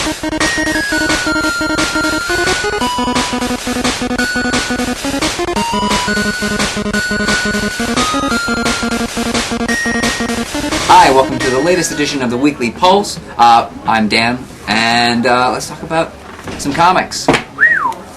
Hi, welcome to the latest edition of the Weekly Pulse. I'm Dan, and let's talk about some comics.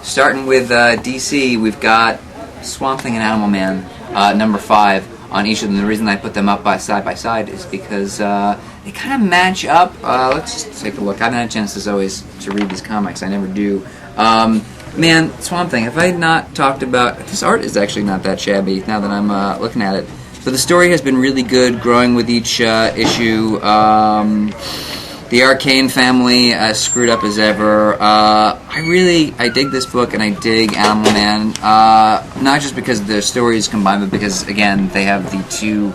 Starting with DC, we've got Swamp Thing and Animal Man, number 5 on each of them. The reason I put them up by side is because they kind of match up. Let's just take a look. I haven't had a chance as always to read these comics. I never do. Man, Swamp Thing, have I not talked about... This art is actually not that shabby now that I'm looking at it. But the story has been really good, growing with each issue. The Arcane family as screwed up as ever. I dig this book, and I dig Animal Man. Not just because the story is combined, but because, again, they have the two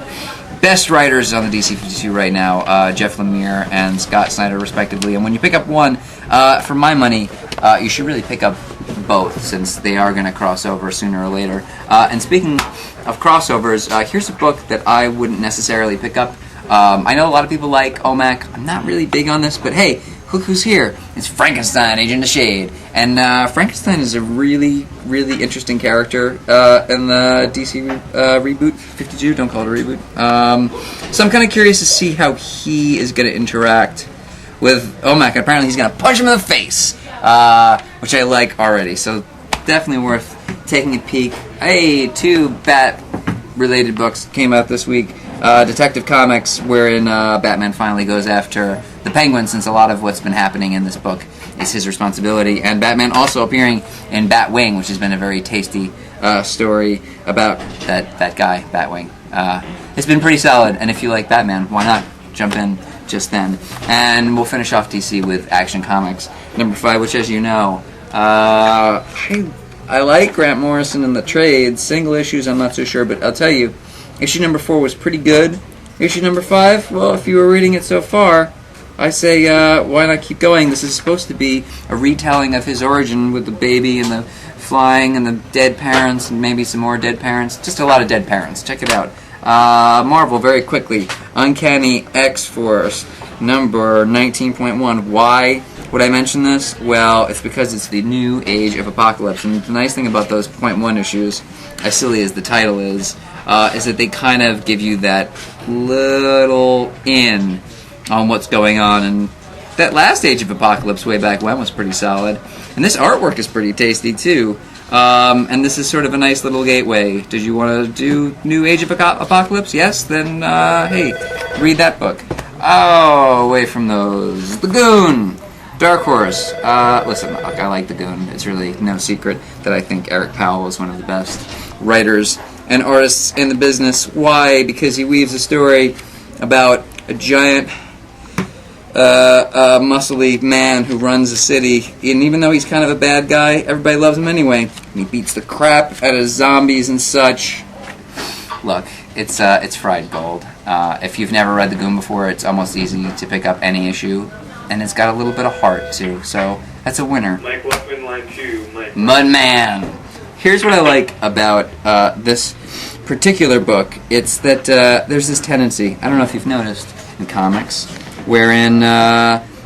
best writers on the DC 52 right now, Jeff Lemire and Scott Snyder, respectively. And when you pick up one, for my money, you should really pick up both, since they are going to cross over sooner or later. And speaking of crossovers, here's a book that I wouldn't necessarily pick up. I know a lot of people like O.M.A.C. I'm not really big on this, but hey, look who's here. It's Frankenstein, Agent of Shade. And Frankenstein is a really, really interesting character in the DC reboot. 52, don't call it a reboot. So I'm kind of curious to see how he is going to interact with O.M.A.C. And apparently he's going to punch him in the face, which I like already. So definitely worth taking a peek. Hey, 2 Bat-related books came out this week. Detective Comics, wherein Batman finally goes after the Penguin, since a lot of what's been happening in this book is his responsibility. And Batman also appearing in Batwing, which has been a very tasty story about that guy, Batwing. It's been pretty solid, and if you like Batman, why not jump in just then? And we'll finish off DC with Action Comics, number 5, which, as you know, I like Grant Morrison in the trades. Single issues, I'm not so sure, but I'll tell you, issue number 4 was pretty good. Issue number 5, well, if you were reading it so far, I say, why not keep going? This is supposed to be a retelling of his origin with the baby and the flying and the dead parents and maybe some more dead parents. Just a lot of dead parents. Check it out. Marvel, very quickly. Uncanny X-Force, number 19.1. Why would I mention this? Well, it's because it's the new age of apocalypse. And the nice thing about those .1 issues, as silly as the title is that they kind of give you that little in on what's going on. And that last Age of Apocalypse way back when was pretty solid. And this artwork is pretty tasty, too. And this is sort of a nice little gateway. Did you want to do New Age of Apocalypse? Yes? Then, hey, read that book. Oh, away from those. The Goon! Dark Horse. Listen, look, I like the Goon. It's really no secret that I think Eric Powell is one of the best writers and artists in the business. Why? Because he weaves a story about a giant, muscly man who runs a city, and even though he's kind of a bad guy, everybody loves him anyway. And he beats the crap out of zombies and such. Look, it's fried gold. If you've never read the Goon before, it's almost easy to pick up any issue, and it's got a little bit of heart too. So that's a winner. Mike Weapon Line 2. Mudman. Here's what I like about this particular book. It's that there's this tendency, I don't know if you've noticed, in comics, wherein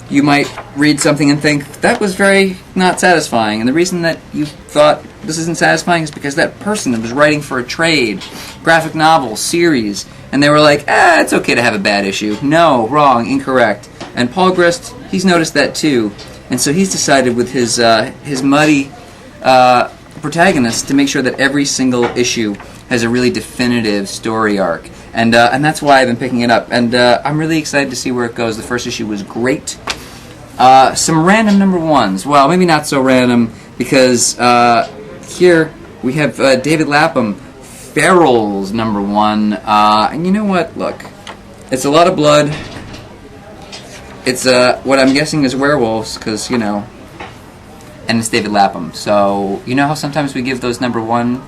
you might read something and think, that was very not satisfying. And the reason that you thought this isn't satisfying is because that person was writing for a trade, graphic novel, series, and they were like, it's okay to have a bad issue. No, wrong, incorrect. And Paul Grist, he's noticed that too. And so he's decided with his muddy protagonist to make sure that every single issue has a really definitive story arc. And that's why I've been picking it up. And I'm really excited to see where it goes. The first issue was great. Some random number 1s. Well, maybe not so random, because here we have David Lapham, Feral's number 1. And you know what? Look, it's a lot of blood. It's what I'm guessing is werewolves, because, and it's David Lapham. So, you know how sometimes we give those number 1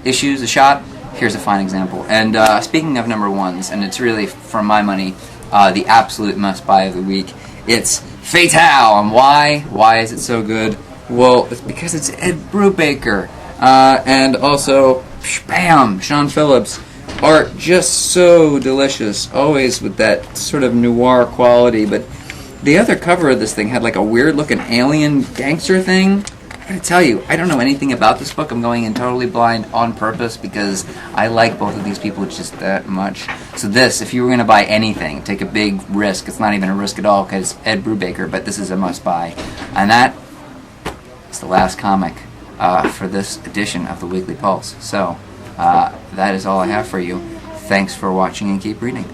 issues a shot? Here's a fine example. And speaking of number 1s, and it's really, for my money, the absolute must-buy of the week, it's Fatale. And why? Why is it so good? Well, it's because it's Ed Brubaker. And also, bam, Sean Phillips. Art just so delicious, always with that sort of noir quality, but The other cover of this thing had like a weird looking alien gangster thing. I gotta tell you, I don't know anything about this book. I'm going in totally blind on purpose because I like both of these people just that much. So this, if you were going to buy anything, take a big risk. It's not even a risk at all because Ed Brubaker, but this is a must-buy. And that is the last comic for this edition of the Weekly Pulse. So that is all I have for you. Thanks for watching and keep reading.